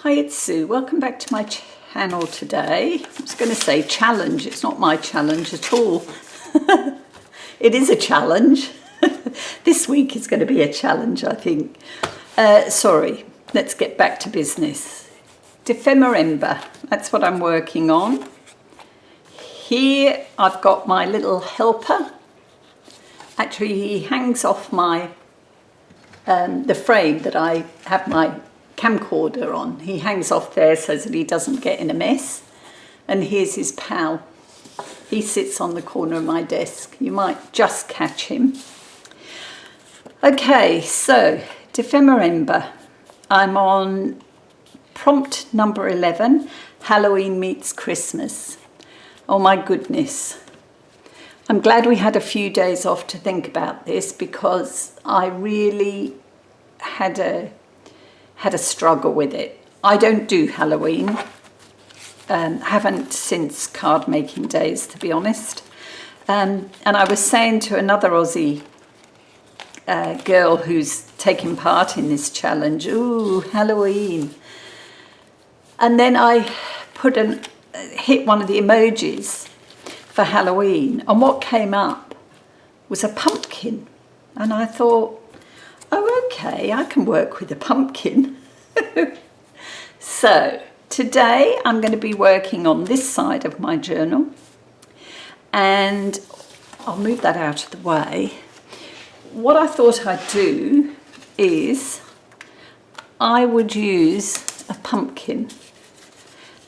Hi, it's Sue. Welcome back to my channel today. I was going to say challenge. It's not my challenge at all. It is a challenge. This week is going to be a challenge, I think. Sorry, let's get back to business. Dephemerember, that's what I'm working on. Here I've got my little helper. Actually, he hangs off my the frame that I have my camcorder on. He hangs off there so that he doesn't get in a mess. And here's his pal. He sits on the corner of my desk. You might just catch him. Okay, so Dephemerember. I'm on prompt number 11, Halloween meets Christmas. Oh my goodness. I'm glad we had a few days off to think about this, because I really had a struggle with it. I don't do Halloween. Haven't since card making days, to be honest. And I was saying to another Aussie girl who's taking part in this challenge, ooh, Halloween. And then I hit one of the emojis for Halloween, and what came up was a pumpkin. And I thought, oh, okay, I can work with a pumpkin. So today I'm going to be working on this side of my journal, and I'll move that out of the way. What I thought I'd do is I would use a pumpkin,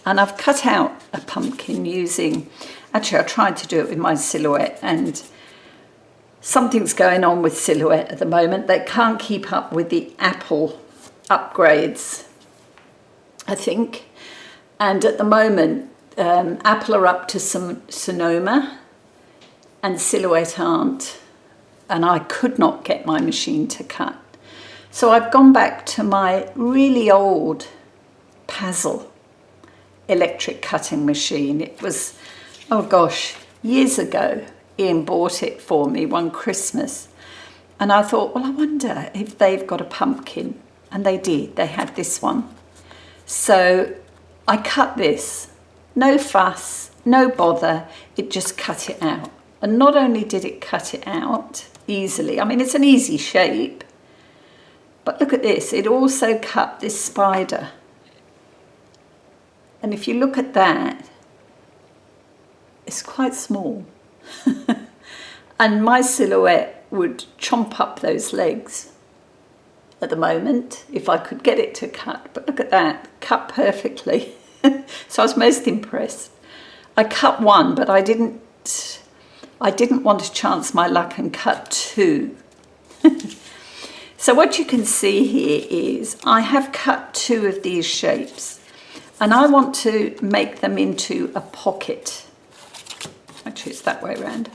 and I've cut out a pumpkin using, actually I tried to do it with my silhouette, and something's going on with silhouette at the moment. They can't keep up with the Apple upgrades, I think. And at the moment, Apple are up to some Sonoma and silhouette aren't. And I could not get my machine to cut. So I've gone back to my really old Pazzle electric cutting machine. It was, oh gosh, years ago. Ian bought it for me one Christmas, and I thought, well, I wonder if they've got a pumpkin. And they did. They had this one. So I cut this. No fuss, no bother. It just cut it out. And not only did it cut it out easily, I mean, it's an easy shape, but look at this. It also cut this spider. And if you look at that, it's quite small. And my silhouette would chomp up those legs at the moment if I could get it to cut. But look at that, cut perfectly. So I was most impressed. I cut one, but I didn't want to chance my luck and cut two. So what you can see here is I have cut two of these shapes, and I want to make them into a pocket. Actually, it's that way around.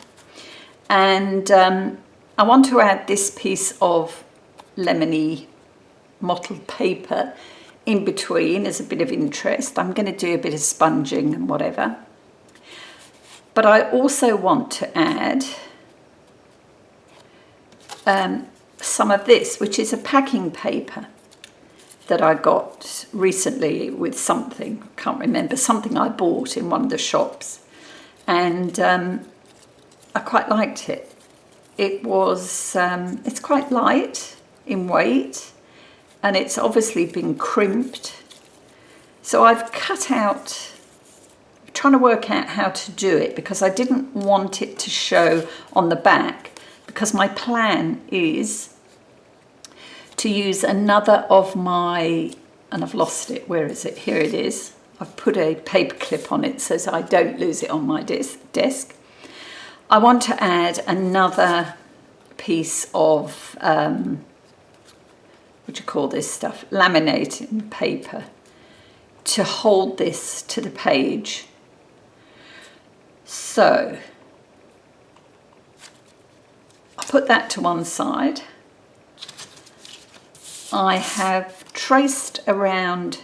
And I want to add this piece of lemony mottled paper in between as a bit of interest. I'm going to do a bit of sponging and whatever. But I also want to add some of this, which is a packing paper that I got recently with something, I can't remember, something I bought in one of the shops. And I quite liked it. It was, it's quite light in weight, and it's obviously been crimped. So I've cut out, I'm trying to work out how to do it, because I didn't want it to show on the back, because my plan is to use another of my, and I've lost it, where is it? Here it is. I've put a paper clip on it so that I don't lose it on my desk. I want to add another piece of, what do you call this stuff? Laminating paper to hold this to the page. So I'll put that to one side. I have traced around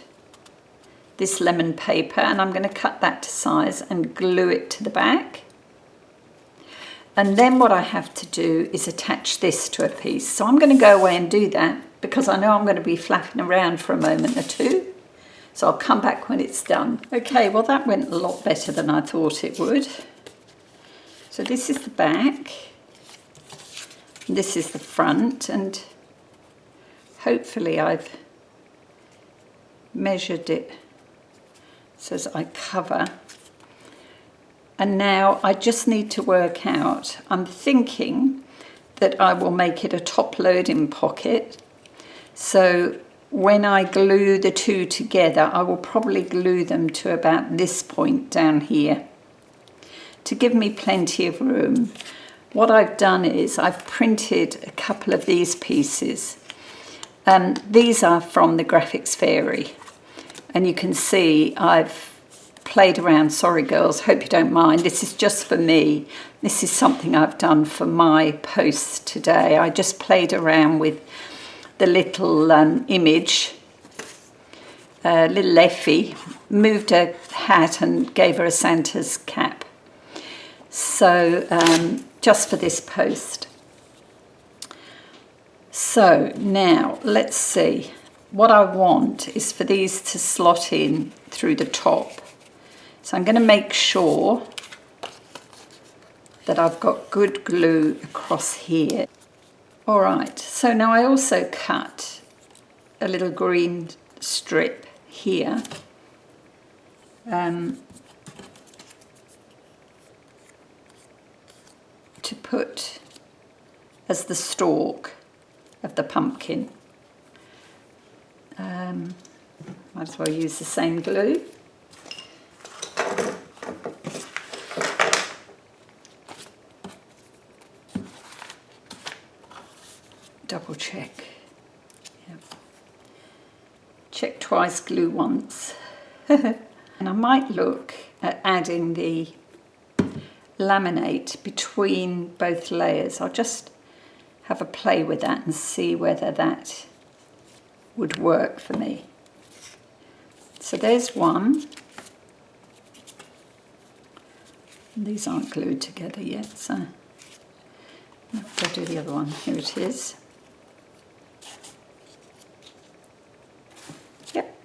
this lemon paper, and I'm going to cut that to size and glue it to the back. And then what I have to do is attach this to a piece. So I'm going to go away and do that, because I know I'm going to be flapping around for a moment or two. So I'll come back when it's done. Okay, well that went a lot better than I thought it would. So this is the back, and this is the front, and hopefully I've measured it so as I cover. And now I just need to work out, I'm thinking that I will make it a top loading pocket. So when I glue the two together, I will probably glue them to about this point down here to give me plenty of room. What I've done is I've printed a couple of these pieces. These are from the Graphics Fairy, and you can see I've played around. Sorry girls, hope you don't mind. This is just for me. This is something I've done for my post today. I just played around with the little image, little Ephy, moved a hat and gave her a Santa's cap. So just for this post. So now let's see. What I want is for these to slot in through the top. So I'm going to make sure that I've got good glue across here. All right, so now I also cut a little green strip here. To put as the stalk of the pumpkin. Might as well use the same glue. Double check. Yep. Check twice, glue once. And I might look at adding the laminate between both layers. I'll just have a play with that and see whether that would work for me. So there's one. These aren't glued together yet, so I'll do the other one. Here it is. Yep.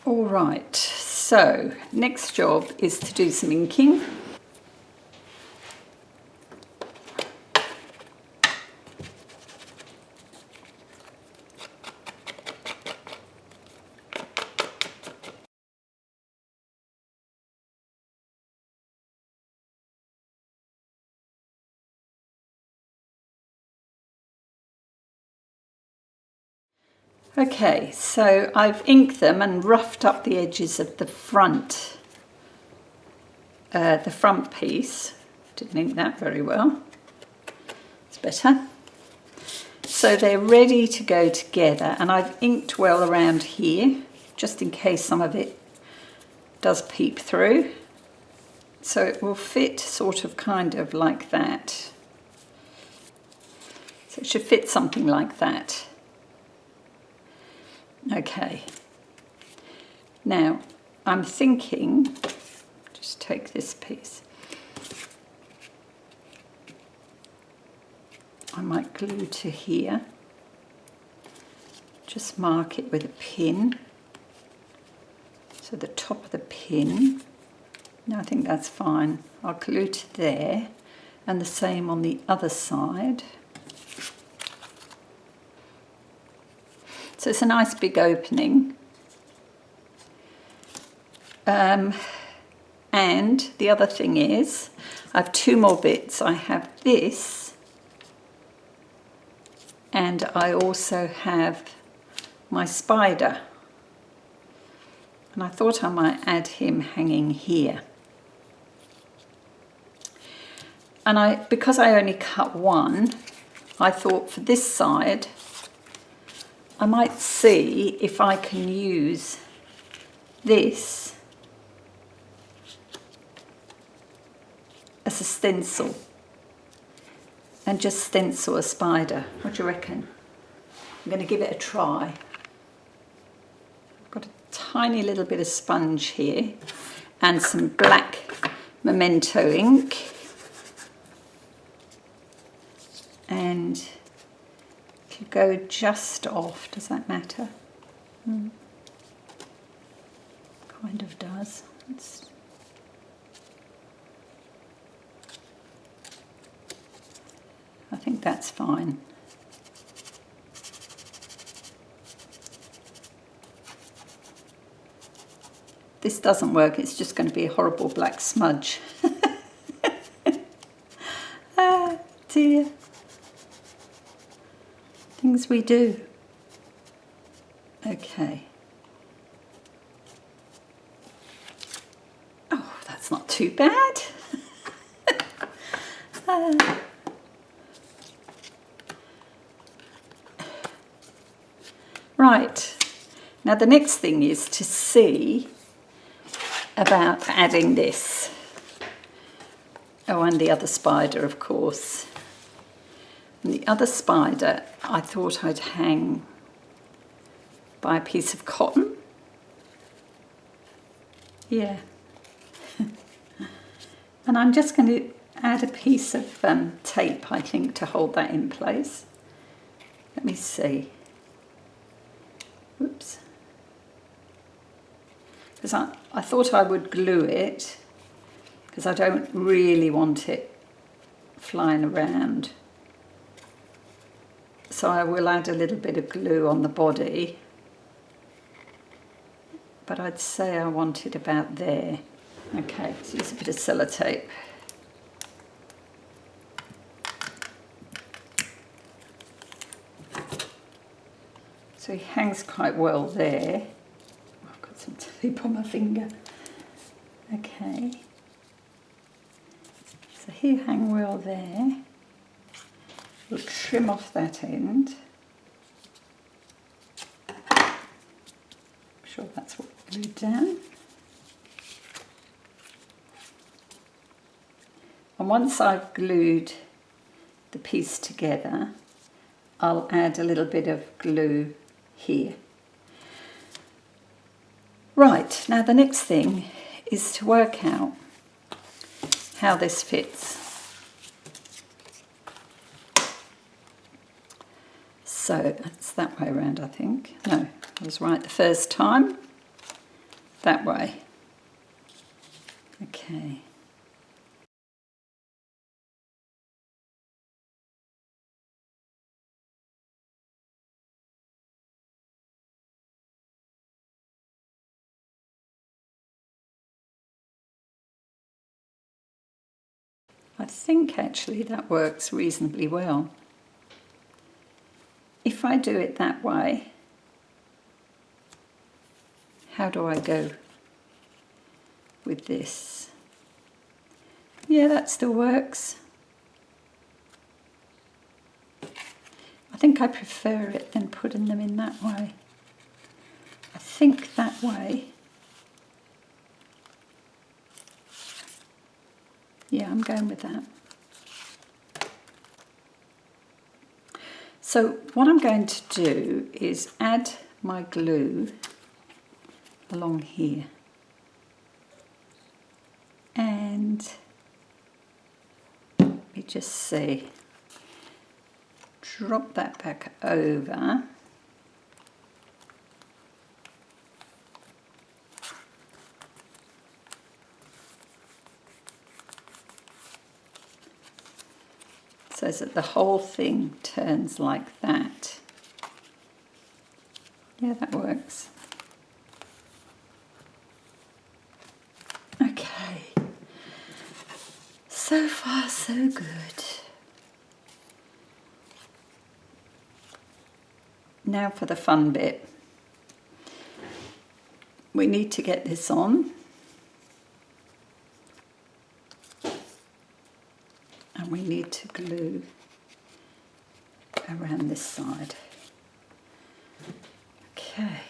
All right, so next job is to do some inking. Okay, so I've inked them and roughed up the edges of the front piece. Didn't ink that very well. It's better. So they're ready to go together, and I've inked well around here, just in case some of it does peep through. So it will fit sort of kind of like that. So it should fit something like that. Okay, now I'm thinking, just take this piece, I might glue to here, just mark it with a pin, so the top of the pin, no, I think that's fine, I'll glue to there, and the same on the other side. So it's a nice big opening. And the other thing is, I have two more bits. I have this, and I also have my spider. And I thought I might add him hanging here. And because I only cut one, I thought for this side, I might see if I can use this as a stencil and just stencil a spider. What do you reckon? I'm going to give it a try. I've got a tiny little bit of sponge here and some black Memento ink. And it'll go just off. Does that matter? Kind of does. I think that's fine. This doesn't work, it's just going to be a horrible black smudge. Ah, dear. Things we do. Okay. Oh, that's not too bad. Right. Now the next thing is to see about adding this. Oh, and the other spider, of course. And the other spider I thought I'd hang by a piece of cotton. Yeah. And I'm just going to add a piece of tape, I think, to hold that in place. Let me see. Oops. Because I thought I would glue it, because I don't really want it flying around. So I will add a little bit of glue on the body, but I'd say I want it about there. Okay, let's use a bit of sellotape. So he hangs quite well there. I've got some tape on my finger. Okay. So he hang well there. We'll trim off that end. I'm sure that's what we glued down. And once I've glued the piece together, I'll add a little bit of glue here. Right, now the next thing is to work out how this fits. So it's that way around, I think. No, I was right the first time. That way. Okay. I think actually that works reasonably well. If I do it that way, how do I go with this? Yeah, that still works. I think I prefer it than putting them in that way. I think that way. Yeah, I'm going with that. So what I'm going to do is add my glue along here. And let me just see. Drop that back over. So that the whole thing turns like that. Yeah, that works. Okay. So far, so good. Now for the fun bit. We need to get this on. And we need to glue around this side. Okay.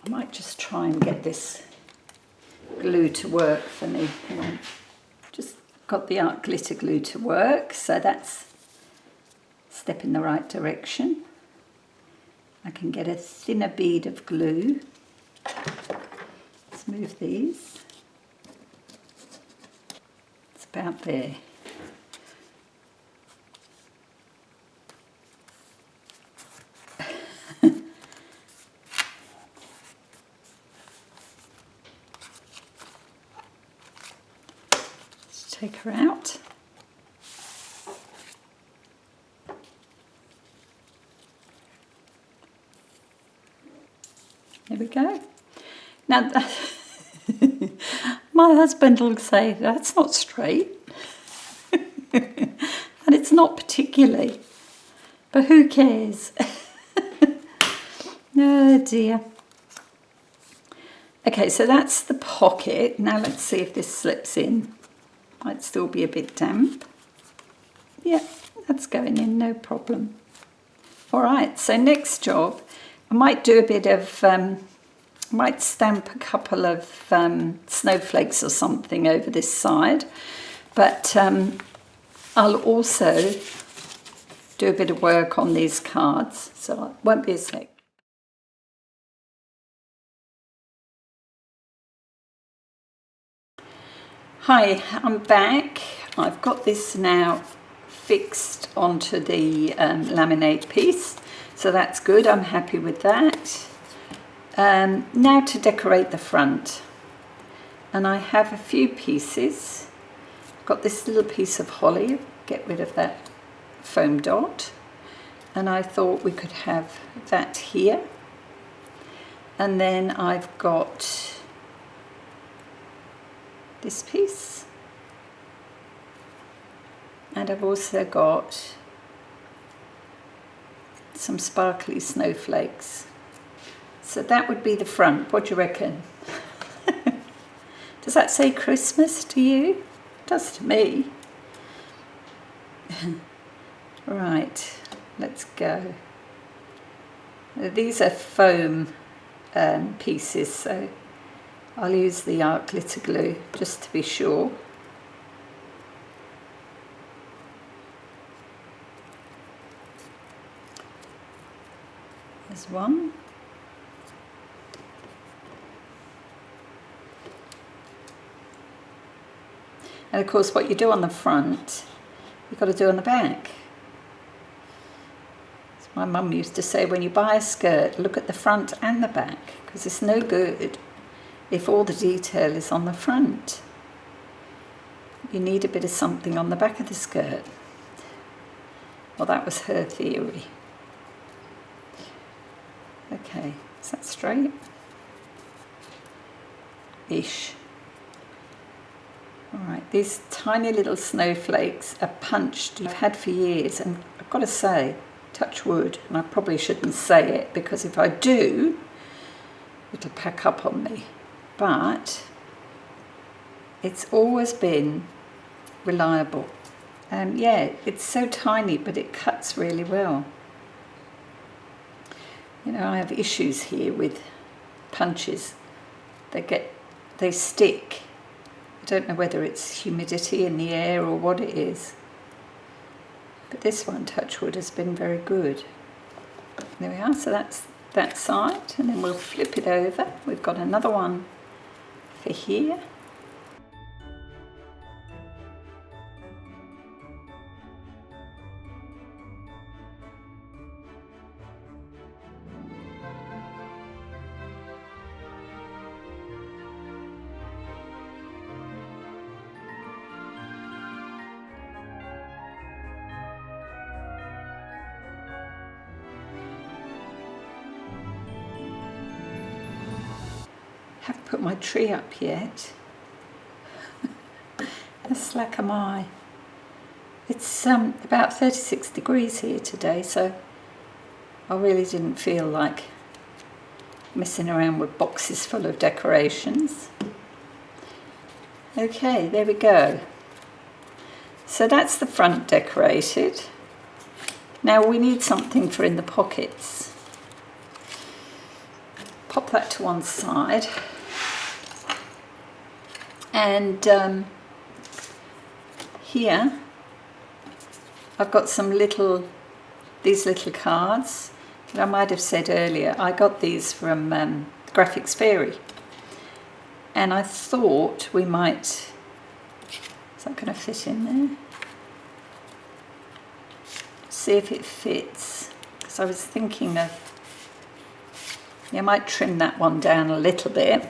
I might just try and get this glue to work for me. Hang on. Just got the art glitter glue to work, so that's step in the right direction. I can get a thinner bead of glue. Let's move these. It's about there. Let's take her out. There we go. Now, my husband will say, that's not straight. And it's not particularly. But who cares? Oh dear. Okay, so that's the pocket. Now let's see if this slips in. Might still be a bit damp. Yeah, that's going in, no problem. All right, so next job. I might do a bit of, might stamp a couple of snowflakes or something over this side, but I'll also do a bit of work on these cards, so it won't be a sec. Hi, I'm back. I've got this now fixed onto the laminate piece. So that's good, I'm happy with that. Now to decorate the front. And I have a few pieces. I've got this little piece of holly, get rid of that foam dot. And I thought we could have that here. And then I've got this piece. And I've also got some sparkly snowflakes. So that would be the front. What do you reckon? Does that say Christmas to you? It does to me. Right, let's go. These are foam pieces, so I'll use the art glitter glue just to be sure. There's one. And of course what you do on the front, you've got to do on the back. As my mum used to say, when you buy a skirt, look at the front and the back, because it's no good if all the detail is on the front. You need a bit of something on the back of the skirt. Well, that was her theory. Okay, is that straight? Ish. All right, these tiny little snowflakes are punched. I've had for years, and I've got to say, touch wood, and I probably shouldn't say it because if I do, it'll pack up on me. But it's always been reliable. Yeah, it's so tiny, but it cuts really well. You know, I have issues here with punches. They stick. I don't know whether it's humidity in the air or what it is. But this one, touch wood, has been very good. There we are, so that's that side, and then we'll flip it over. We've got another one for here. Haven't put my tree up yet. How slack am I? It's about 36 degrees here today, so I really didn't feel like messing around with boxes full of decorations. Okay, there we go. So that's the front decorated. Now we need something for in the pockets. Pop that to one side. And here I've got some little these little cards that I might have said earlier. I got these from Graphics Fairy, and I thought we might, is that going to fit in there? See if it fits, because I was thinking of, I might trim that one down a little bit.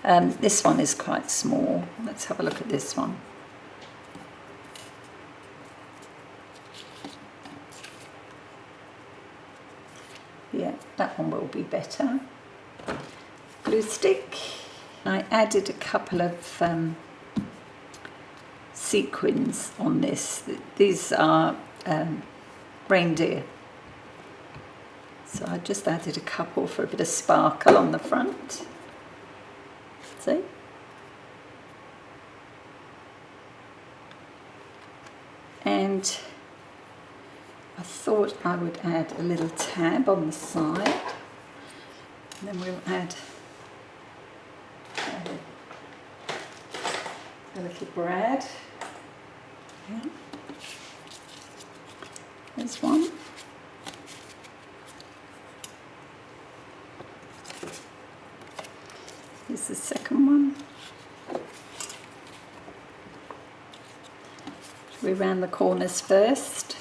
This one is quite small. Let's have a look at this one. Yeah, that one will be better. Glue stick. I added a couple of sequins on this. These are reindeer. So I just added a couple for a bit of sparkle on the front. See? And I thought I would add a little tab on the side, and then we'll add a little brad. Yeah. There's one. Here's the second one. Should we round the corners first?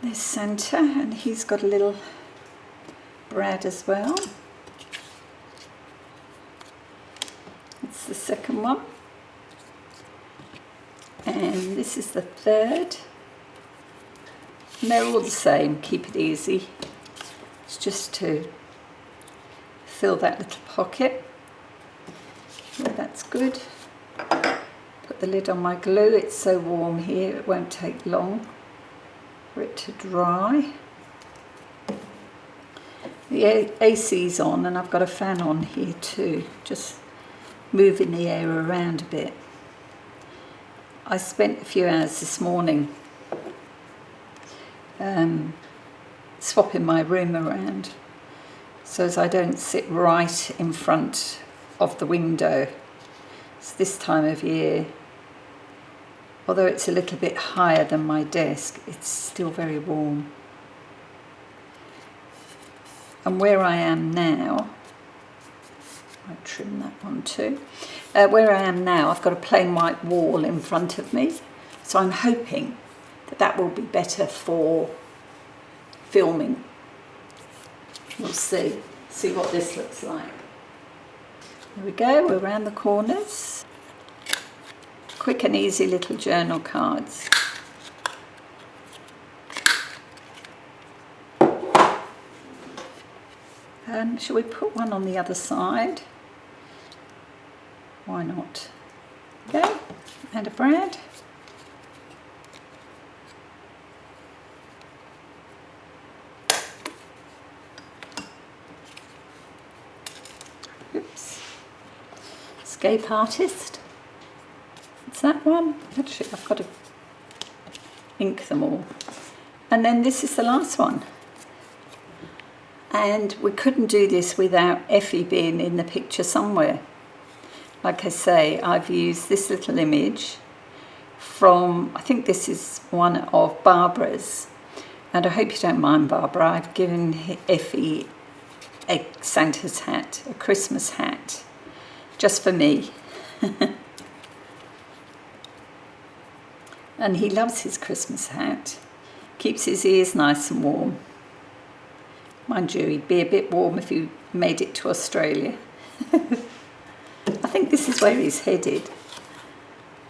There's Santa, and he's got a little brad as well. It's the second one. And this is the third. And they're all the same, keep it easy. It's just to fill that little pocket. Yeah, that's good. Put the lid on my glue. It's so warm here, it won't take long for it to dry. The AC's on, and I've got a fan on here too, just moving the air around a bit. I spent a few hours this morning swapping my room around so as I don't sit right in front of the window. It's this time of year, although it's a little bit higher than my desk, it's still very warm. And where I am now, I'll trim that one too. Where I am now, I've got a plain white wall in front of me, so I'm hoping that that will be better for filming. We'll see what this looks like. There we go, we're around the corners. Quick and easy little journal cards. Shall we put one on the other side? Why not? Okay, and a brad. Oops. Escape artist. It's that one. Actually, I've got to ink them all. And then this is the last one. And we couldn't do this without Ephy being in the picture somewhere. Like I say, I've used this little image from, I think this is one of Barbara's. And I hope you don't mind, Barbara. I've given Ephy a Santa's hat, a Christmas hat, just for me. And he loves his Christmas hat. Keeps his ears nice and warm. Mind you, he'd be a bit warm if he made it to Australia. I think this is where he's headed,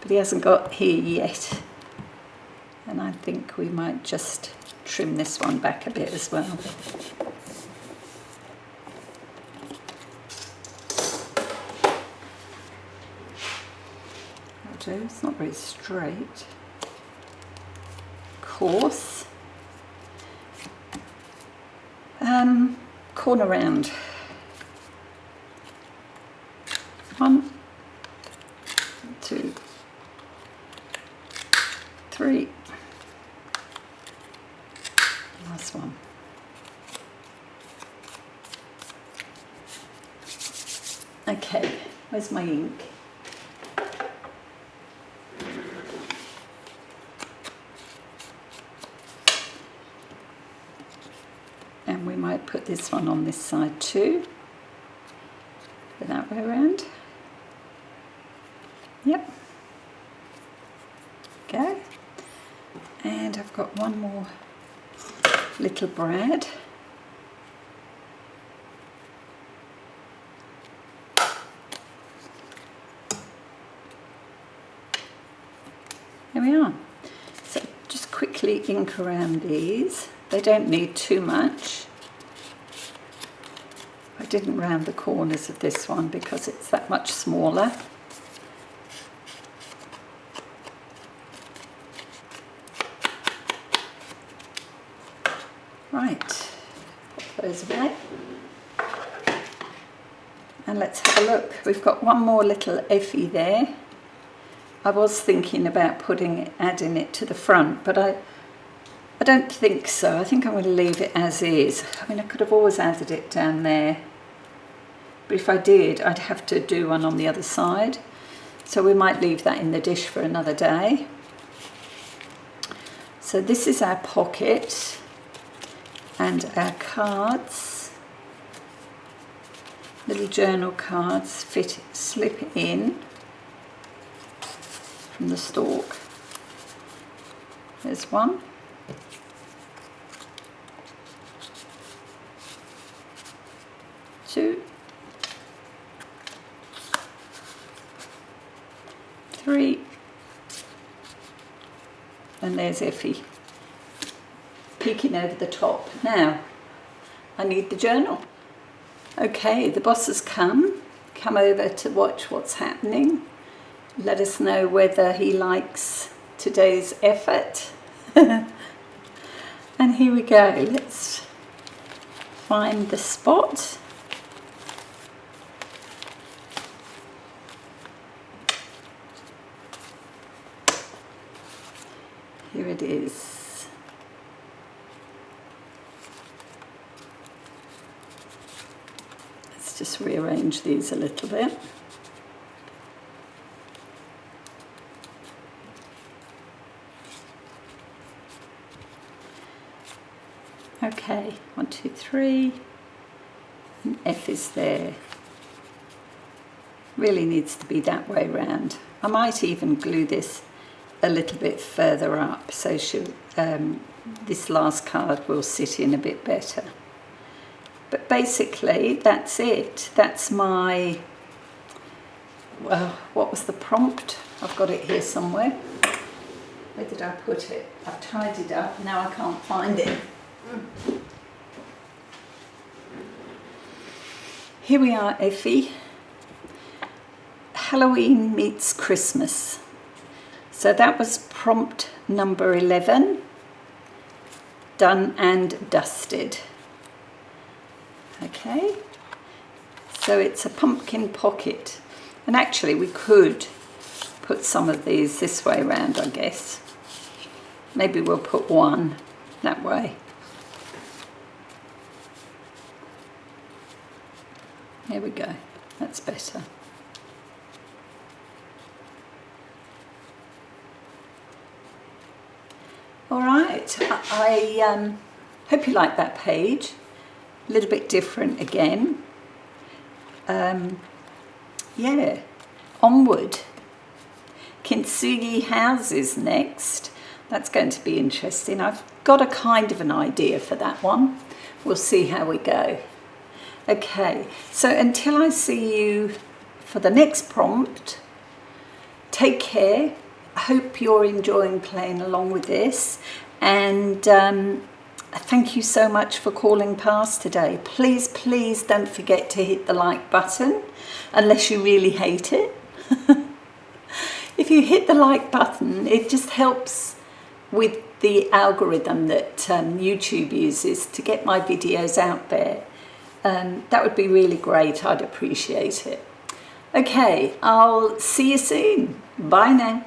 but he hasn't got here yet. And I think we might just trim this one back a bit as well. I'll do. It's not very straight. Coarse. Corner round. 1, 2, 3. Last one. Okay, where's my ink? And we might put this one on this side too, go that way around. Yep. Go. And I've got one more little brad. There we are. So just quickly ink around these. They don't need too much. I didn't round the corners of this one because it's that much smaller. Right, put those away. And let's have a look. We've got one more little Ephy there. I was thinking about adding it to the front, but I don't think so. I think I'm going to leave it as is. I mean, I could have always added it down there, but if I did, I'd have to do one on the other side. So we might leave that in the dish for another day. So this is our pocket and our cards. Little journal cards slip in from the stalk. There's one. Two. Three. And there's Ephy peeking over the top. Now, I need the journal. Okay, the boss has come over to watch what's happening. Let us know whether he likes today's effort. And here we go. Let's find the spot. Here it is. Let's just rearrange these a little bit. Okay, 1, 2, 3, and F is there. Really needs to be that way round. I might even glue this a little bit further up so this last card will sit in a bit better. But basically that's it. That's my, well, what was the prompt? I've got it here somewhere. Where did I put it? I've tidied up, now I can't find it. Here we are, Ephy. Halloween meets Christmas. So that was prompt number 11, done and dusted. Okay, so it's a pumpkin pocket. And actually we could put some of these this way around, I guess. Maybe we'll put one that way. Here we go, that's better. All right, I hope you like that page. A little bit different again. Yeah, onward. Kintsugi houses next. That's going to be interesting. I've got a kind of an idea for that one. We'll see how we go. Okay, so until I see you for the next prompt, take care. I hope you're enjoying playing along with this, and thank you so much for calling past today. Please, please don't forget to hit the like button, unless you really hate it. If you hit the like button, it just helps with the algorithm that YouTube uses to get my videos out there. That would be really great. I'd appreciate it. Okay, I'll see you soon. Bye now.